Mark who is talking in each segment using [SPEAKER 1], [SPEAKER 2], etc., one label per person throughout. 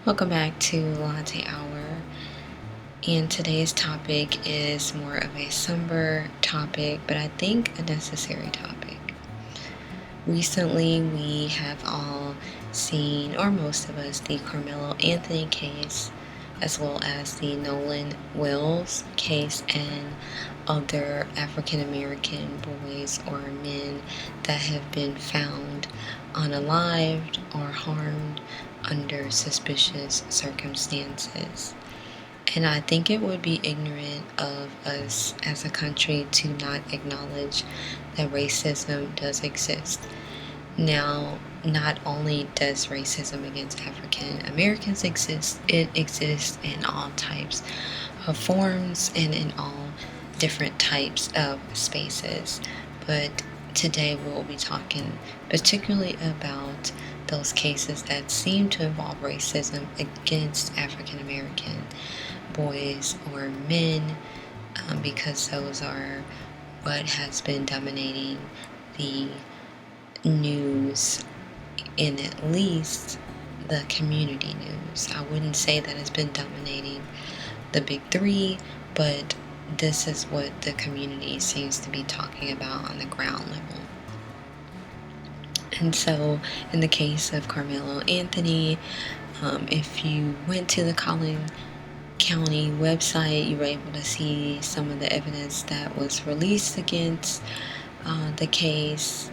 [SPEAKER 1] Welcome back to Latte Hour, and today's topic is more of a somber topic, but I think a necessary topic. Recently, we have all seen, or most of us, the Carmelo Anthony case, as well as the Nolan Wells case and other African American boys or men that have been found unalived or harmed under suspicious circumstances. And I think it would be ignorant of us as a country to not acknowledge that racism does exist. Now, not only does racism against African Americans exist, it exists in all types of forms and in all different types of spaces. But today we'll be talking particularly about those cases that seem to involve racism against African American boys or men, because those are what has been dominating the news, in at least the community news. I wouldn't say that it's been dominating the big three, but this is what the community seems to be talking about on the ground level. And so, in the case of Carmelo Anthony, if you went to the Collin County website, you were able to see some of the evidence that was released against the case,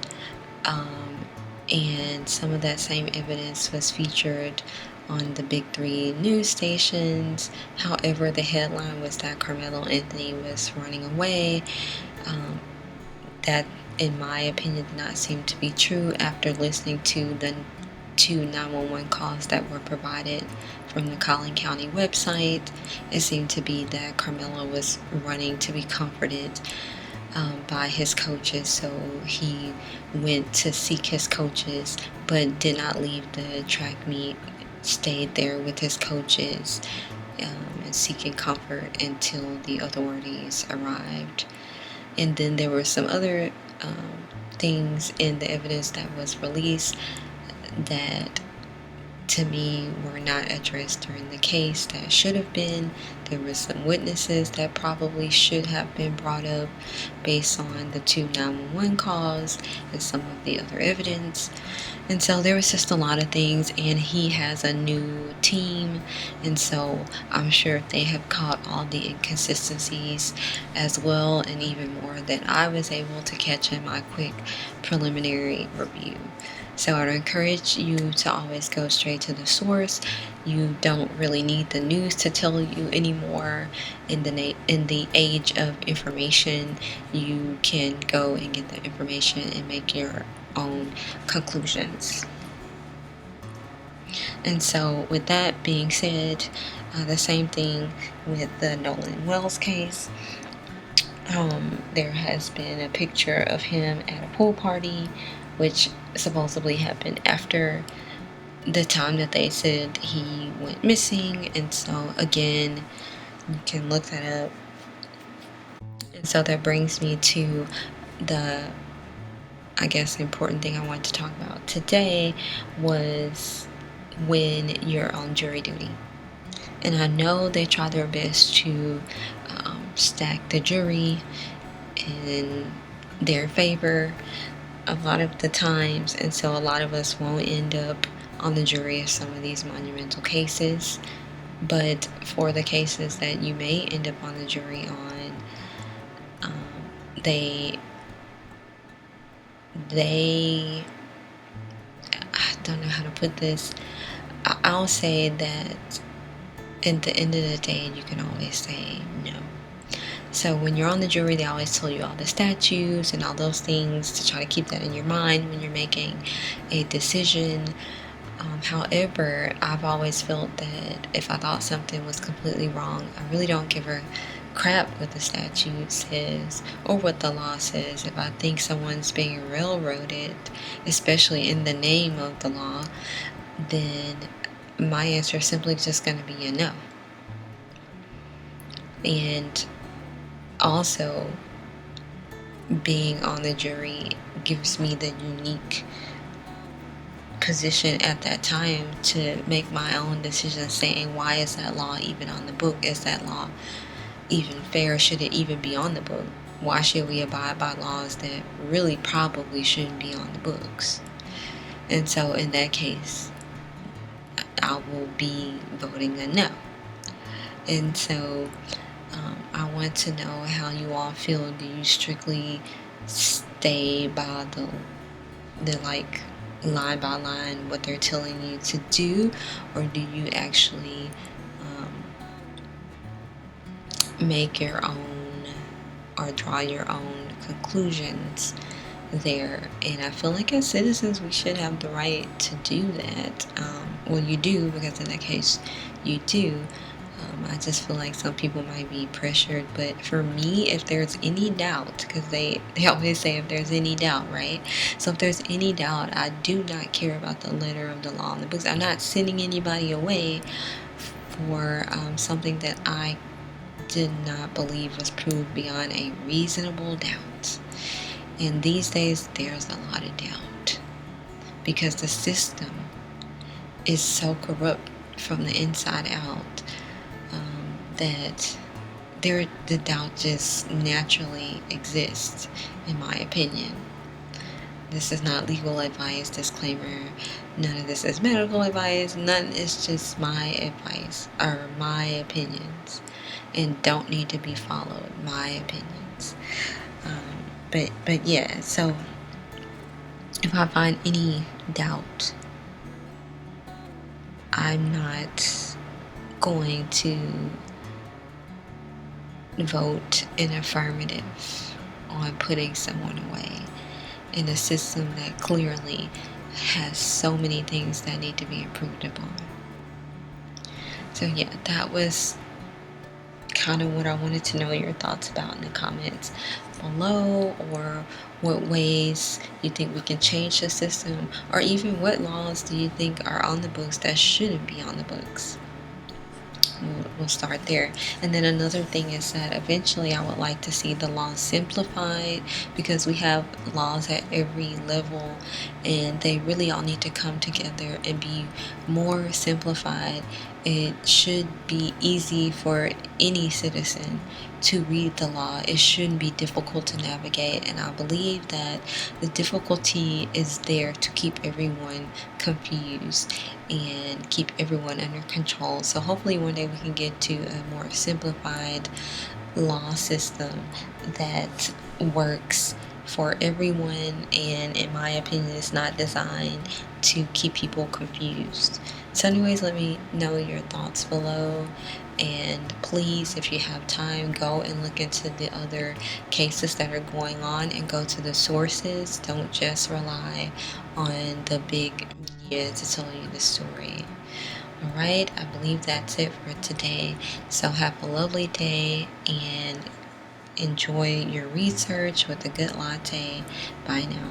[SPEAKER 1] and some of that same evidence was featured on the big three news stations. However, the headline was that Carmelo Anthony was running away. That, in my opinion, did not seem to be true after listening to the 2 911 calls that were provided from the Collin County website. It seemed to be that Carmelo was running to be comforted by his coaches, so he went to seek his coaches but did not leave the track meet, stayed there with his coaches and seeking comfort until the authorities arrived. And then there were some other things in the evidence that was released that to me were not addressed during the case that should have been. There were some witnesses that probably should have been brought up based on the 2 911 calls and some of the other evidence. And so there was just a lot of things, and he has a new team, and so I'm sure they have caught all the inconsistencies as well, and even more than I was able to catch in my quick preliminary review. So I would encourage you to always go straight to the source. You don't really need the news to tell you anymore. In the age of information, you can go and get the information and make your own conclusions. And so with that being said, the same thing with the Nolan Wells case. There has been a picture of him at a pool party, which supposedly happened after the time that they said he went missing. And so again, you can look that up. And so that brings me to the, I guess, important thing I wanted to talk about today was when you're on jury duty. And I know they try their best to stack the jury in their favor a lot of the times, and so a lot of us won't end up on the jury of some of these monumental cases. But for the cases that you may end up on the jury on, they I don't know how to put this. I'll say that at the end of the day, you can always say no. So when you're on the jury, they always tell you all the statutes and all those things to try to keep that in your mind when you're making a decision. However, I've always felt that if I thought something was completely wrong, I really don't give a crap what the statute says or what the law says. If I think someone's being railroaded, especially in the name of the law, then my answer is simply just going to be a no. And also, being on the jury gives me the unique position at that time to make my own decision, saying, why is that law even on the book? Is that law even fair? Should it even be on the book? Why should we abide by laws that really probably shouldn't be on the books? And so in that case, I will be voting a no. And so I want to know how you all feel. Do you strictly stay by the like line by line what they're telling you to do, or do you actually make your own or draw your own conclusions there? And I feel like as citizens we should have the right to do that. Well, you do, because in that case you do. I just feel like some people might be pressured, but for me, if there's any doubt, because they always say if there's any doubt, right? So if there's any doubt, I do not care about the letter of the law in the books. I'm not sending anybody away for something that I did not believe was proved beyond a reasonable doubt. And these days, there's a lot of doubt because the system is so corrupt from the inside out that the doubt just naturally exists, in my opinion. This is not legal advice, disclaimer. None of this is medical advice. None is just my advice or my opinions, and don't need to be followed. My opinions. But yeah. So if I find any doubt, I'm not going to vote in affirmative on putting someone away in a system that clearly has so many things that need to be improved upon. So yeah, that was kind of what I wanted to know your thoughts about in the comments below, or what ways you think we can change the system, or even what laws do you think are on the books that shouldn't be on the books. We'll start there. And then another thing is that eventually I would like to see the law simplified, because we have laws at every level and they really all need to come together and be more simplified. It should be easy for any citizen to read the law. It shouldn't be difficult to navigate, and I believe that the difficulty is there to keep everyone confused and keep everyone under control. So hopefully one day we can get to a more simplified law system that works for everyone, and in my opinion it's not designed to keep people confused. So anyways, let me know your thoughts below, and please, if you have time, go and look into the other cases that are going on and go to the sources. Don't just rely on the big media to tell you the story. Alright, I believe that's it for today. So have a lovely day and enjoy your research with a good latte. Bye now.